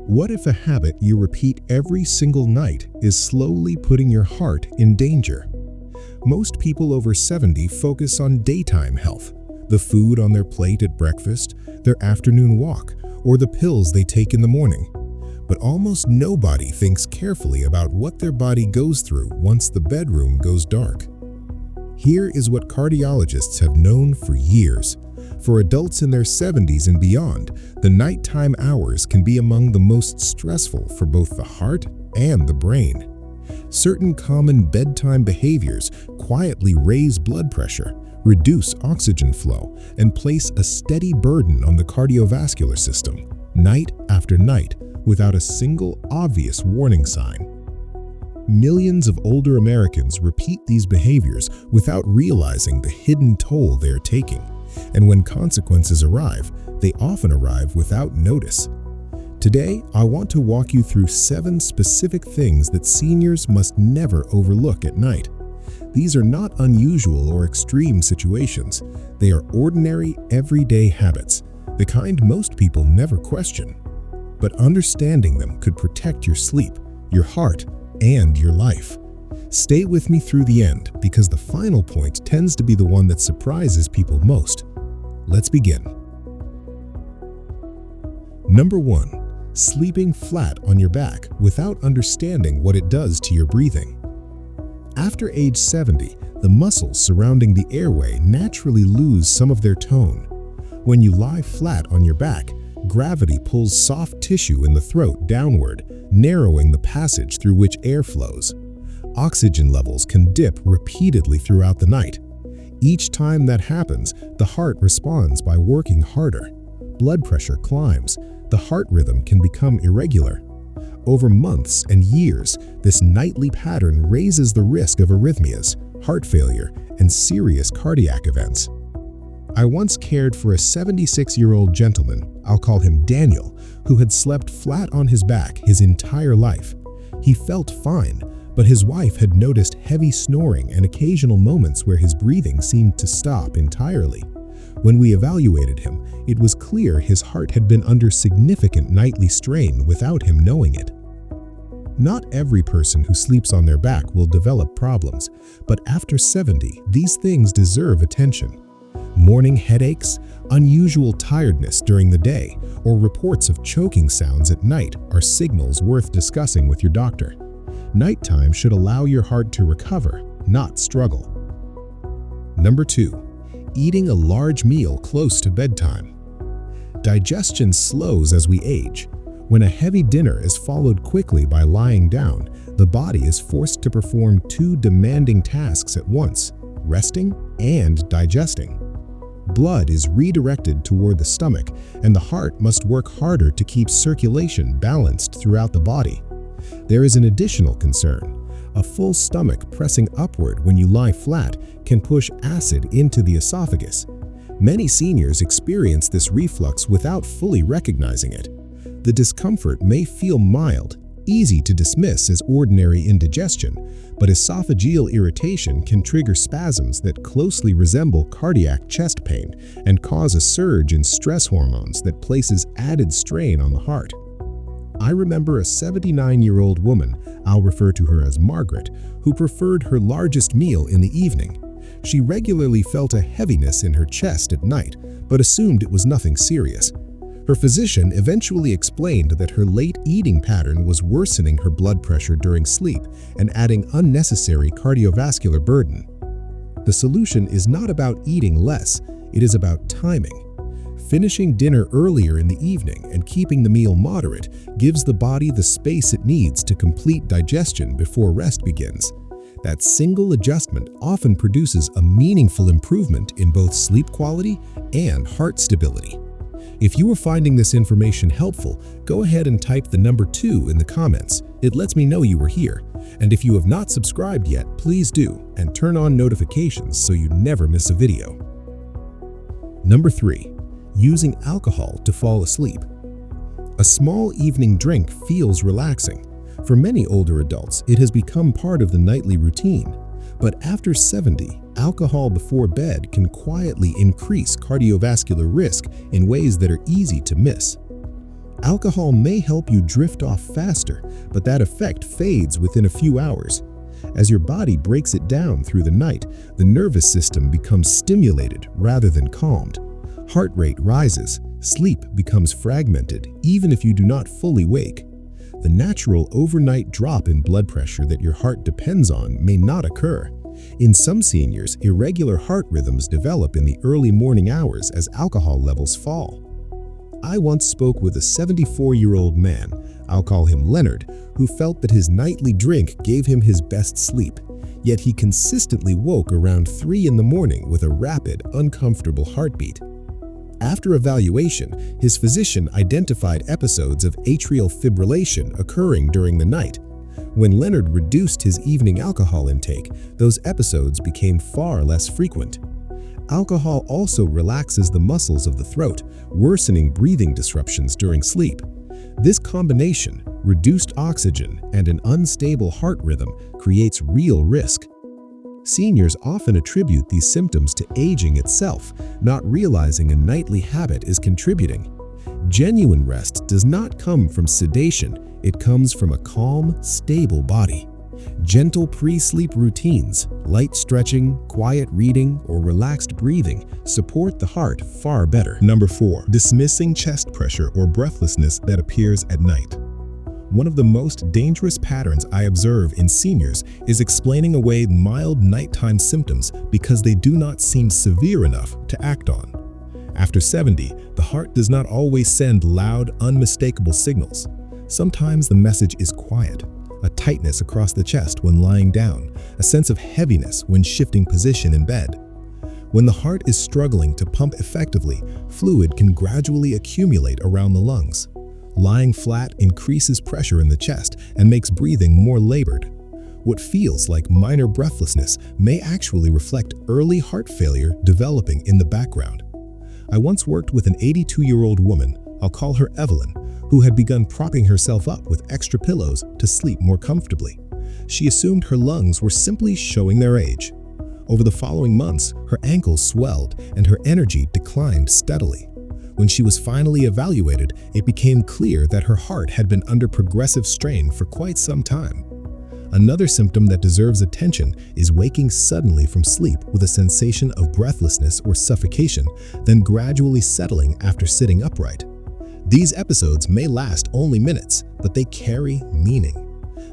What if a habit you repeat every single night is slowly putting your heart in danger? Most people over 70 focus on daytime health, the food on their plate at breakfast, their afternoon walk, or the pills they take in the morning. But almost nobody thinks carefully about what their body goes through once the bedroom goes dark. Here is what cardiologists have known for years. For adults in their 70s and beyond, the nighttime hours can be among the most stressful for both the heart and the brain. Certain common bedtime behaviors quietly raise blood pressure, reduce oxygen flow, and place a steady burden on the cardiovascular system, night after night, without a single obvious warning sign. Millions of older Americans repeat these behaviors without realizing the hidden toll they are taking. And when consequences arrive, they often arrive without notice. Today, I want to walk you through 7 specific things that seniors must never overlook at night. These are not unusual or extreme situations. They are ordinary, everyday habits, the kind most people never question. But understanding them could protect your sleep, your heart, and your life. Stay with me through the end because the final point tends to be the one that surprises people most. Let's begin. Number 1. Sleeping flat on your back without understanding what it does to your breathing. After age 70, the muscles surrounding the airway naturally lose some of their tone. When you lie flat on your back, gravity pulls soft tissue in the throat downward, narrowing the passage through which air flows. Oxygen levels can dip repeatedly throughout the night. Each time that happens, the heart responds by working harder. Blood pressure climbs. The heart rhythm can become irregular. Over months and years, this nightly pattern raises the risk of arrhythmias, heart failure, and serious cardiac events. I once cared for a 76-year-old gentleman, I'll call him Daniel, who had slept flat on his back his entire life. He felt fine, but his wife had noticed heavy snoring and occasional moments where his breathing seemed to stop entirely. When we evaluated him, it was clear his heart had been under significant nightly strain without him knowing it. Not every person who sleeps on their back will develop problems, but after 70, these things deserve attention. Morning headaches, unusual tiredness during the day, or reports of choking sounds at night are signals worth discussing with your doctor. Nighttime should allow your heart to recover, not struggle. Number 2. Eating a large meal close to bedtime. Digestion slows as we age. When a heavy dinner is followed quickly by lying down, the body is forced to perform 2 demanding tasks at once: resting and digesting. Blood is redirected toward the stomach, and the heart must work harder to keep circulation balanced throughout the body. There is an additional concern. A full stomach pressing upward when you lie flat can push acid into the esophagus. Many seniors experience this reflux without fully recognizing it. The discomfort may feel mild, easy to dismiss as ordinary indigestion, but esophageal irritation can trigger spasms that closely resemble cardiac chest pain and cause a surge in stress hormones that places added strain on the heart. I remember a 79-year-old woman, I'll refer to her as Margaret, who preferred her largest meal in the evening. She regularly felt a heaviness in her chest at night, but assumed it was nothing serious. Her physician eventually explained that her late eating pattern was worsening her blood pressure during sleep and adding unnecessary cardiovascular burden. The solution is not about eating less, it is about timing. Finishing dinner earlier in the evening and keeping the meal moderate gives the body the space it needs to complete digestion before rest begins. That single adjustment often produces a meaningful improvement in both sleep quality and heart stability. If you are finding this information helpful, go ahead and type the number 2 in the comments. It lets me know you were here. And if you have not subscribed yet, please do, and turn on notifications so you never miss a video. Number 3. Using alcohol to fall asleep. A small evening drink feels relaxing. For many older adults, it has become part of the nightly routine. But after 70, alcohol before bed can quietly increase cardiovascular risk in ways that are easy to miss. Alcohol may help you drift off faster, but that effect fades within a few hours. As your body breaks it down through the night, the nervous system becomes stimulated rather than calmed. Heart rate rises, sleep becomes fragmented, even if you do not fully wake. The natural overnight drop in blood pressure that your heart depends on may not occur. In some seniors, irregular heart rhythms develop in the early morning hours as alcohol levels fall. I once spoke with a 74-year-old man, I'll call him Leonard, who felt that his nightly drink gave him his best sleep. Yet he consistently woke around 3 in the morning with a rapid, uncomfortable heartbeat. After evaluation, his physician identified episodes of atrial fibrillation occurring during the night. When Leonard reduced his evening alcohol intake, those episodes became far less frequent. Alcohol also relaxes the muscles of the throat, worsening breathing disruptions during sleep. This combination, reduced oxygen and an unstable heart rhythm, creates real risk. Seniors often attribute these symptoms to aging itself, not realizing a nightly habit is contributing. Genuine rest does not come from sedation, it comes from a calm, stable body. Gentle pre-sleep routines, light stretching, quiet reading, or relaxed breathing support the heart far better. Number 4. Dismissing chest pressure or breathlessness that appears at night. One of the most dangerous patterns I observe in seniors is explaining away mild nighttime symptoms because they do not seem severe enough to act on. After 70, the heart does not always send loud, unmistakable signals. Sometimes the message is quiet, a tightness across the chest when lying down, a sense of heaviness when shifting position in bed. When the heart is struggling to pump effectively, fluid can gradually accumulate around the lungs. Lying flat increases pressure in the chest and makes breathing more labored. What feels like minor breathlessness may actually reflect early heart failure developing in the background. I once worked with an 82-year-old woman, I'll call her Evelyn, who had begun propping herself up with extra pillows to sleep more comfortably. She assumed her lungs were simply showing their age. Over the following months, her ankles swelled and her energy declined steadily. When she was finally evaluated, it became clear that her heart had been under progressive strain for quite some time. Another symptom that deserves attention is waking suddenly from sleep with a sensation of breathlessness or suffocation, then gradually settling after sitting upright. These episodes may last only minutes, but they carry meaning.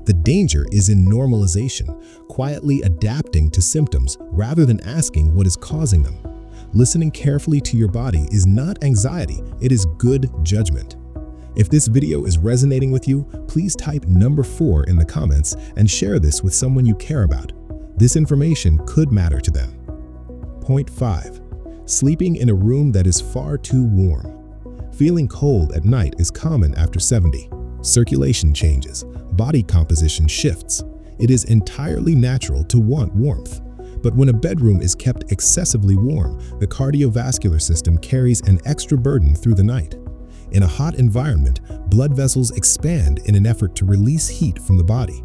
The danger is in normalization, quietly adapting to symptoms rather than asking what is causing them. Listening carefully to your body is not anxiety, it is good judgment. If this video is resonating with you, please type number 4 in the comments and share this with someone you care about. This information could matter to them. Point 5. Sleeping in a room that is far too warm. Feeling cold at night is common after 70. Circulation changes, body composition shifts. It is entirely natural to want warmth. But when a bedroom is kept excessively warm, the cardiovascular system carries an extra burden through the night. In a hot environment, blood vessels expand in an effort to release heat from the body.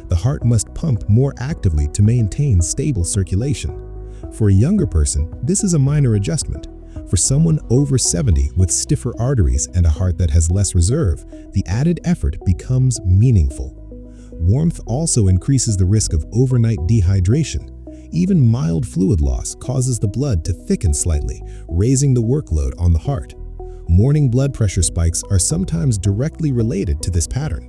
The heart must pump more actively to maintain stable circulation. For a younger person, this is a minor adjustment. For someone over 70 with stiffer arteries and a heart that has less reserve, the added effort becomes meaningful. Warmth also increases the risk of overnight dehydration. Even mild fluid loss causes the blood to thicken slightly, raising the workload on the heart. Morning blood pressure spikes are sometimes directly related to this pattern.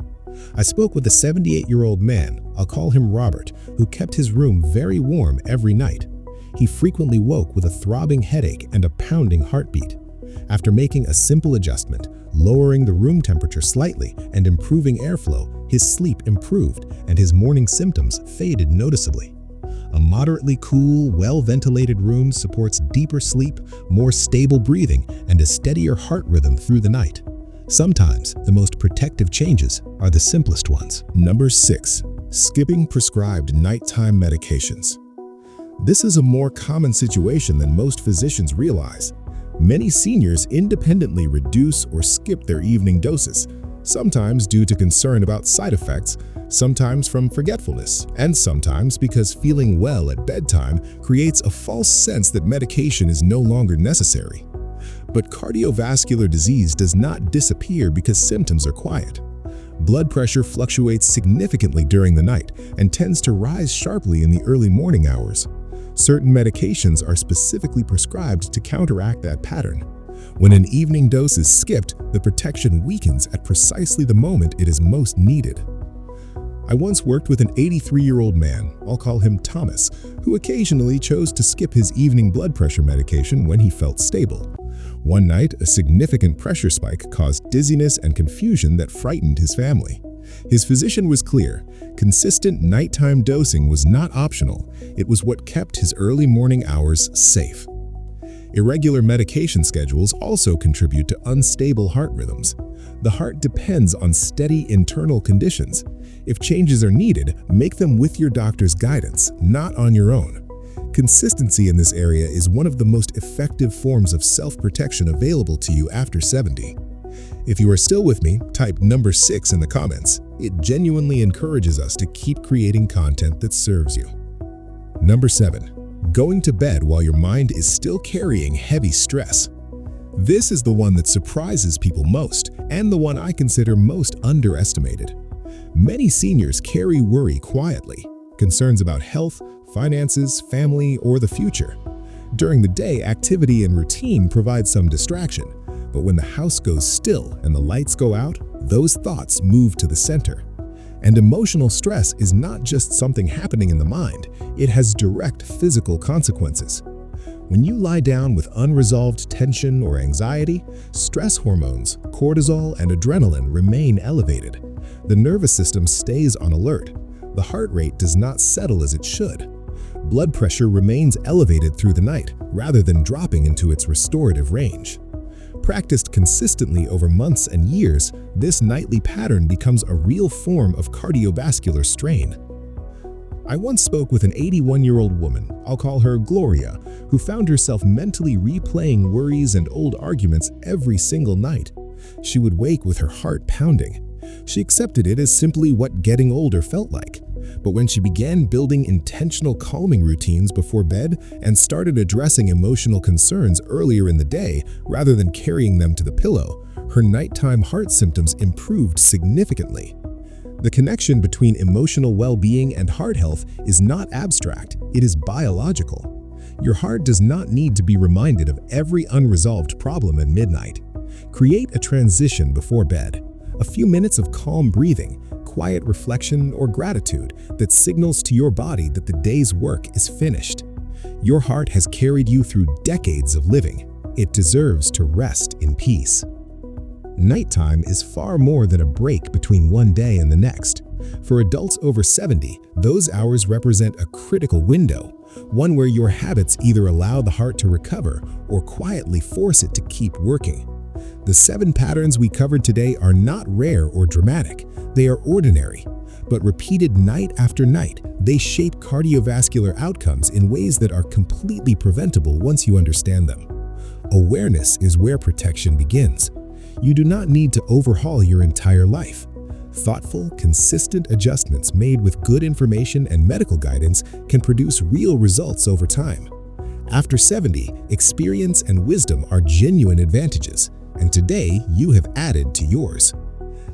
I spoke with a 78-year-old man, I'll call him Robert, who kept his room very warm every night. He frequently woke with a throbbing headache and a pounding heartbeat. After making a simple adjustment, lowering the room temperature slightly and improving airflow, his sleep improved and his morning symptoms faded noticeably. A moderately cool, well-ventilated room supports deeper sleep, more stable breathing, and a steadier heart rhythm through the night. Sometimes, the most protective changes are the simplest ones. Number 6. Skipping prescribed nighttime medications. This is a more common situation than most physicians realize. Many seniors independently reduce or skip their evening doses, sometimes due to concern about side effects, sometimes from forgetfulness, and sometimes because feeling well at bedtime creates a false sense that medication is no longer necessary. But cardiovascular disease does not disappear because symptoms are quiet. Blood pressure fluctuates significantly during the night and tends to rise sharply in the early morning hours. Certain medications are specifically prescribed to counteract that pattern. When an evening dose is skipped, the protection weakens at precisely the moment it is most needed. I once worked with an 83-year-old man, I'll call him Thomas, who occasionally chose to skip his evening blood pressure medication when he felt stable. One night, a significant pressure spike caused dizziness and confusion that frightened his family. His physician was clear: consistent nighttime dosing was not optional, it was what kept his early morning hours safe. Irregular medication schedules also contribute to unstable heart rhythms. The heart depends on steady internal conditions. If changes are needed, make them with your doctor's guidance, not on your own. Consistency in this area is one of the most effective forms of self-protection available to you after 70. If you are still with me, type number 6 in the comments. It genuinely encourages us to keep creating content that serves you. Number 7. Going to bed while your mind is still carrying heavy stress. This is the one that surprises people most, and the one I consider most underestimated. Many seniors carry worry quietly, concerns about health, finances, family, or the future. During the day, activity and routine provide some distraction, but when the house goes still and the lights go out, those thoughts move to the center. And emotional stress is not just something happening in the mind, it has direct physical consequences. When you lie down with unresolved tension or anxiety, stress hormones, cortisol, and adrenaline remain elevated. The nervous system stays on alert. The heart rate does not settle as it should. Blood pressure remains elevated through the night, rather than dropping into its restorative range. Practiced consistently over months and years, this nightly pattern becomes a real form of cardiovascular strain. I once spoke with an 81-year-old woman, I'll call her Gloria, who found herself mentally replaying worries and old arguments every single night. She would wake with her heart pounding. She accepted it as simply what getting older felt like. But when she began building intentional calming routines before bed and started addressing emotional concerns earlier in the day rather than carrying them to the pillow, her nighttime heart symptoms improved significantly. The connection between emotional well-being and heart health is not abstract, it is biological. Your heart does not need to be reminded of every unresolved problem at midnight. Create a transition before bed. A few minutes of calm breathing, quiet reflection, or gratitude that signals to your body that the day's work is finished. Your heart has carried you through decades of living. It deserves to rest in peace. Nighttime is far more than a break between one day and the next. For adults over 70, those hours represent a critical window, one where your habits either allow the heart to recover or quietly force it to keep working. The 7 patterns we covered today are not rare or dramatic, they are ordinary. But repeated night after night, they shape cardiovascular outcomes in ways that are completely preventable once you understand them. Awareness is where protection begins. You do not need to overhaul your entire life. Thoughtful, consistent adjustments made with good information and medical guidance can produce real results over time. After 70, experience and wisdom are genuine advantages, and today you have added to yours.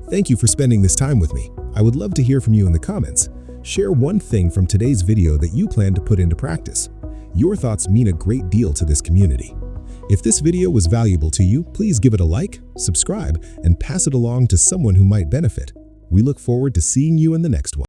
Thank you for spending this time with me. I would love to hear from you in the comments. Share one thing from today's video that you plan to put into practice. Your thoughts mean a great deal to this community. If this video was valuable to you, please give it a like, subscribe, and pass it along to someone who might benefit. We look forward to seeing you in the next one.